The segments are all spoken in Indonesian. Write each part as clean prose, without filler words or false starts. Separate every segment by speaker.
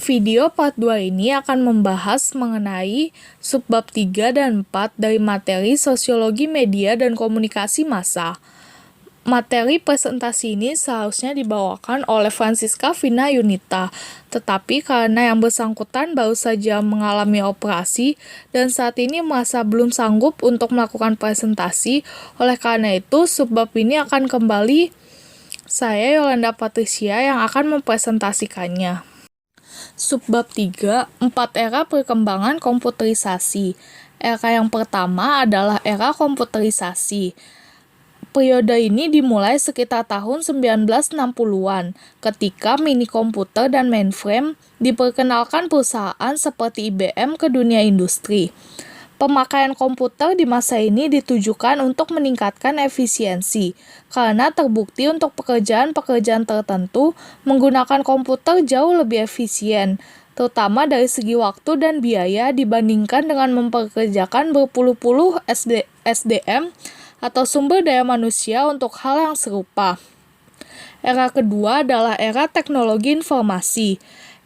Speaker 1: Video part 2 ini akan membahas mengenai subbab 3 dan 4 dari materi Sosiologi Media dan Komunikasi Massa. Materi presentasi ini seharusnya dibawakan oleh Francisca Vina Yunita, tetapi karena yang bersangkutan baru saja mengalami operasi dan saat ini merasa belum sanggup untuk melakukan presentasi, oleh karena itu subbab ini akan kembali saya Yolanda Patricia yang akan mempresentasikannya. Subbab 3, 4 era perkembangan komputerisasi. Era yang pertama adalah era komputerisasi. Periode ini dimulai sekitar tahun 1960-an, ketika mini komputer dan mainframe diperkenalkan perusahaan seperti IBM ke dunia industri. Pemakaian komputer di masa ini ditujukan untuk meningkatkan efisiensi, karena terbukti untuk pekerjaan-pekerjaan tertentu menggunakan komputer jauh lebih efisien, terutama dari segi waktu dan biaya dibandingkan dengan mempekerjakan berpuluh-puluh SDM atau sumber daya manusia untuk hal yang serupa. Era kedua adalah era teknologi informasi.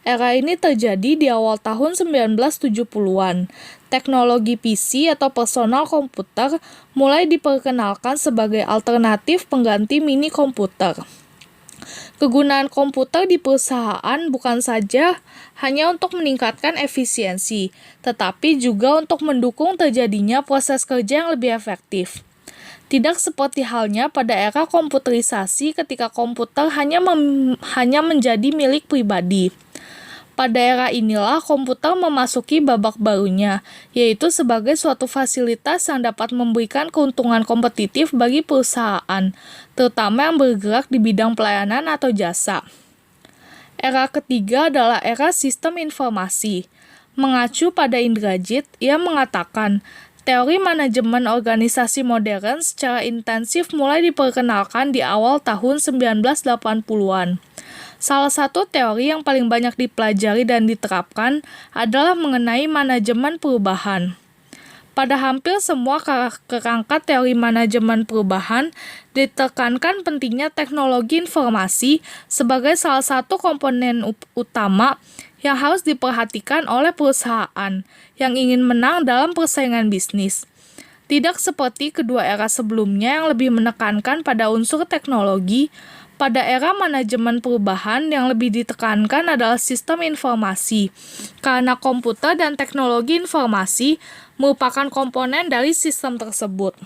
Speaker 1: Era ini terjadi di awal tahun 1970-an. Teknologi PC atau personal komputer mulai diperkenalkan sebagai alternatif pengganti mini komputer. Kegunaan komputer di perusahaan bukan saja hanya untuk meningkatkan efisiensi, tetapi juga untuk mendukung terjadinya proses kerja yang lebih efektif. Tidak seperti halnya pada era komputerisasi ketika komputer hanya menjadi milik pribadi. Pada era inilah komputer memasuki babak barunya, yaitu sebagai suatu fasilitas yang dapat memberikan keuntungan kompetitif bagi perusahaan, terutama yang bergerak di bidang pelayanan atau jasa. Era ketiga adalah era sistem informasi. Mengacu pada Indrajit, ia mengatakan, teori manajemen organisasi modern secara intensif mulai diperkenalkan di awal tahun 1980-an. Salah satu teori yang paling banyak dipelajari dan diterapkan adalah mengenai manajemen perubahan. Pada hampir semua kerangka teori manajemen perubahan, ditekankan pentingnya teknologi informasi sebagai salah satu komponen utama yang harus diperhatikan oleh perusahaan yang ingin menang dalam persaingan bisnis. Tidak seperti kedua era sebelumnya yang lebih menekankan pada unsur teknologi, pada era manajemen perubahan yang lebih ditekankan adalah sistem informasi, karena komputer dan teknologi informasi merupakan komponen dari sistem tersebut.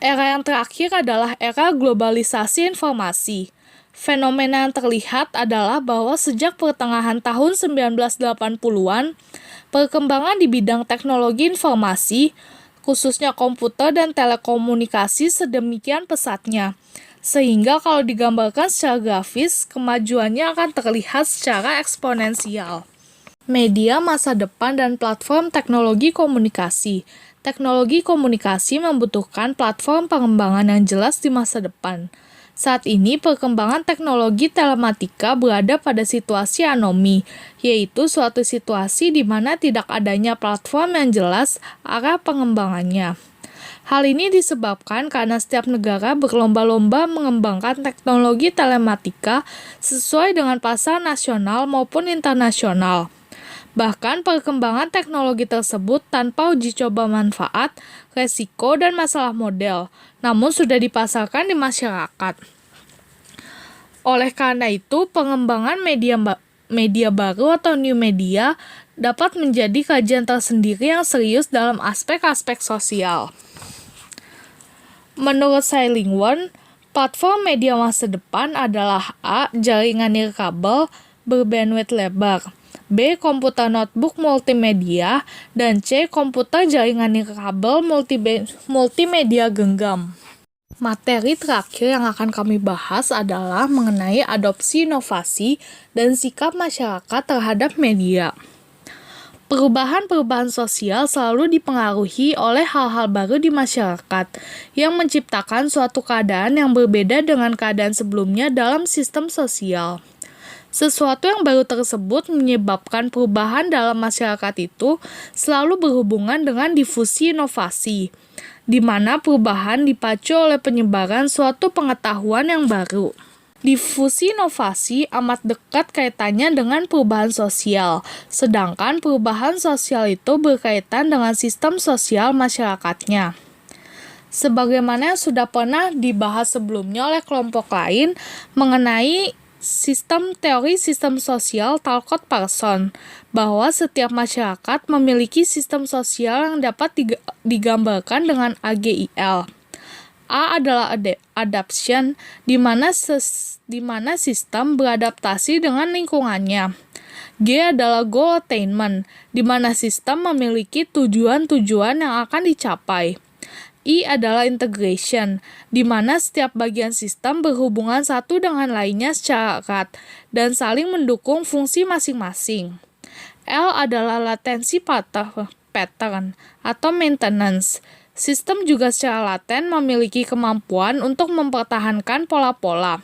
Speaker 1: Era yang terakhir adalah era globalisasi informasi. Fenomena yang terlihat adalah bahwa sejak pertengahan tahun 1980-an, perkembangan di bidang teknologi informasi, khususnya komputer dan telekomunikasi sedemikian pesatnya, sehingga kalau digambarkan secara grafis, kemajuannya akan terlihat secara eksponensial. Media masa depan dan platform teknologi komunikasi. Teknologi komunikasi membutuhkan platform pengembangan yang jelas di masa depan. Saat ini, perkembangan teknologi telematika berada pada situasi anomi, yaitu suatu situasi di mana tidak adanya platform yang jelas arah pengembangannya. Hal ini disebabkan karena setiap negara berlomba-lomba mengembangkan teknologi telematika sesuai dengan pasar nasional maupun internasional. Bahkan perkembangan teknologi tersebut tanpa uji coba manfaat, resiko, dan masalah model, namun sudah dipasarkan di masyarakat. Oleh karena itu, pengembangan media baru atau new media dapat menjadi kajian tersendiri yang serius dalam aspek-aspek sosial. Menurut Sailingworth, platform media masa depan adalah A. Jaringan nirkabel berbandwidth lebar, B. Komputer notebook multimedia, dan C. Komputer jaringan nirkabel multimedia genggam. Materi terakhir yang akan kami bahas adalah mengenai adopsi inovasi dan sikap masyarakat terhadap media. Perubahan-perubahan sosial selalu dipengaruhi oleh hal-hal baru di masyarakat yang menciptakan suatu keadaan yang berbeda dengan keadaan sebelumnya dalam sistem sosial. Sesuatu yang baru tersebut menyebabkan perubahan dalam masyarakat itu selalu berhubungan dengan difusi inovasi, di mana perubahan dipacu oleh penyebaran suatu pengetahuan yang baru. Difusi inovasi amat dekat kaitannya dengan perubahan sosial, sedangkan perubahan sosial itu berkaitan dengan sistem sosial masyarakatnya. Sebagaimana yang sudah pernah dibahas sebelumnya oleh kelompok lain mengenai teori sistem sosial Talcott Parsons, bahwa setiap masyarakat memiliki sistem sosial yang dapat digambarkan dengan AGIL. A adalah adaptation, di mana sistem beradaptasi dengan lingkungannya. G adalah goal attainment, di mana sistem memiliki tujuan-tujuan yang akan dicapai. I adalah integration, di mana setiap bagian sistem berhubungan satu dengan lainnya secara erat dan saling mendukung fungsi masing-masing. L adalah latency pattern atau maintenance. Sistem juga secara laten memiliki kemampuan untuk mempertahankan pola-pola,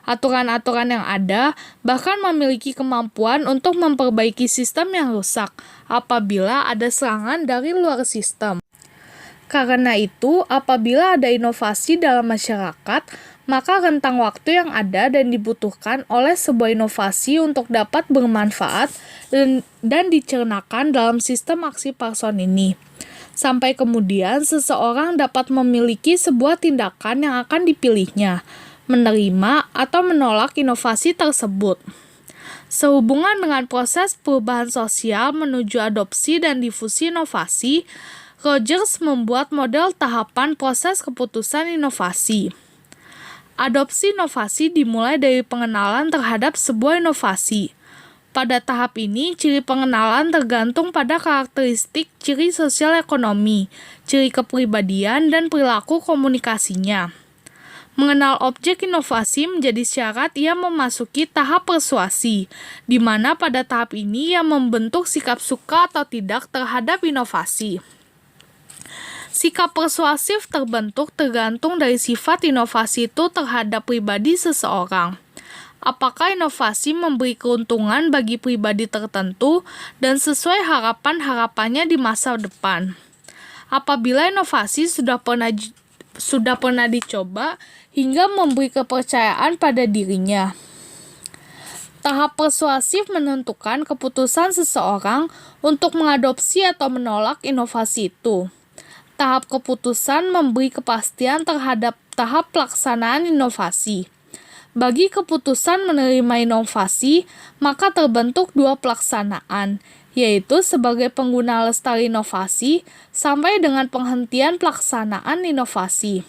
Speaker 1: aturan-aturan yang ada, bahkan memiliki kemampuan untuk memperbaiki sistem yang rusak apabila ada serangan dari luar sistem. Karena itu, apabila ada inovasi dalam masyarakat, maka rentang waktu yang ada dan dibutuhkan oleh sebuah inovasi untuk dapat bermanfaat dan dicernakan dalam sistem aksi Parsons ini. Sampai kemudian seseorang dapat memiliki sebuah tindakan yang akan dipilihnya, menerima atau menolak inovasi tersebut. Sehubungan dengan proses perubahan sosial menuju adopsi dan difusi inovasi, Rogers membuat model tahapan proses keputusan inovasi. Adopsi inovasi dimulai dari pengenalan terhadap sebuah inovasi. Pada tahap ini, ciri pengenalan tergantung pada karakteristik ciri sosial ekonomi, ciri kepribadian, dan perilaku komunikasinya. Mengenal objek inovasi menjadi syarat ia memasuki tahap persuasi, di mana pada tahap ini ia membentuk sikap suka atau tidak terhadap inovasi. Sikap persuasif terbentuk tergantung dari sifat inovasi itu terhadap pribadi seseorang. Apakah inovasi memberi keuntungan bagi pribadi tertentu dan sesuai harapan-harapannya di masa depan. Apabila inovasi sudah pernah dicoba hingga memberi kepercayaan pada dirinya. Tahap persuasif menentukan keputusan seseorang untuk mengadopsi atau menolak inovasi itu. Tahap keputusan memberi kepastian terhadap tahap pelaksanaan inovasi. Bagi keputusan menerima inovasi, maka terbentuk dua pelaksanaan, yaitu sebagai pengguna lestari inovasi sampai dengan penghentian pelaksanaan inovasi.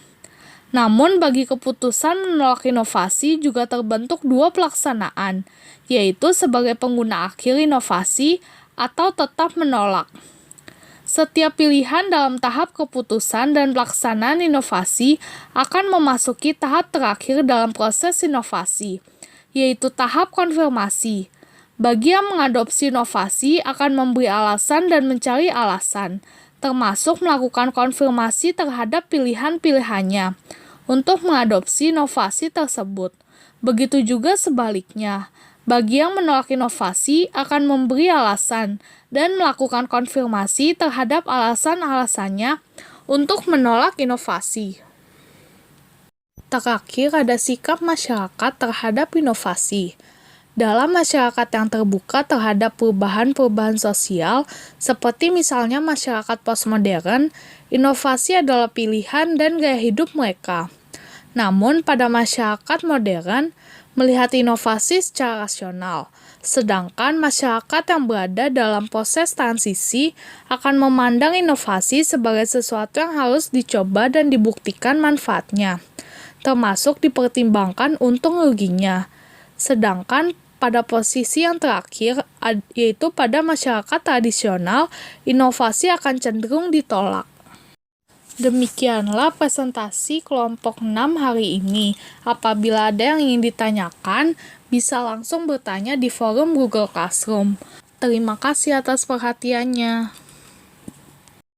Speaker 1: Namun, bagi keputusan menolak inovasi juga terbentuk dua pelaksanaan, yaitu sebagai pengguna akhir inovasi atau tetap menolak. Setiap pilihan dalam tahap keputusan dan pelaksanaan inovasi akan memasuki tahap terakhir dalam proses inovasi, yaitu tahap konfirmasi. Bagi yang mengadopsi inovasi akan memberi alasan dan mencari alasan, termasuk melakukan konfirmasi terhadap pilihan-pilihannya untuk mengadopsi inovasi tersebut. Begitu juga sebaliknya. Bagi yang menolak inovasi akan memberi alasan dan melakukan konfirmasi terhadap alasan-alasannya untuk menolak inovasi. Terakhir ada sikap masyarakat terhadap inovasi. Dalam masyarakat yang terbuka terhadap perubahan-perubahan sosial, seperti misalnya masyarakat postmodern, inovasi adalah pilihan dan gaya hidup mereka. Namun pada masyarakat modern, melihat inovasi secara rasional, sedangkan masyarakat yang berada dalam proses transisi akan memandang inovasi sebagai sesuatu yang harus dicoba dan dibuktikan manfaatnya, termasuk dipertimbangkan untung ruginya. Sedangkan pada posisi yang terakhir, yaitu pada masyarakat tradisional, inovasi akan cenderung ditolak. Demikianlah presentasi kelompok 6 hari ini. Apabila ada yang ingin ditanyakan, bisa langsung bertanya di forum Google Classroom. Terima kasih atas perhatiannya.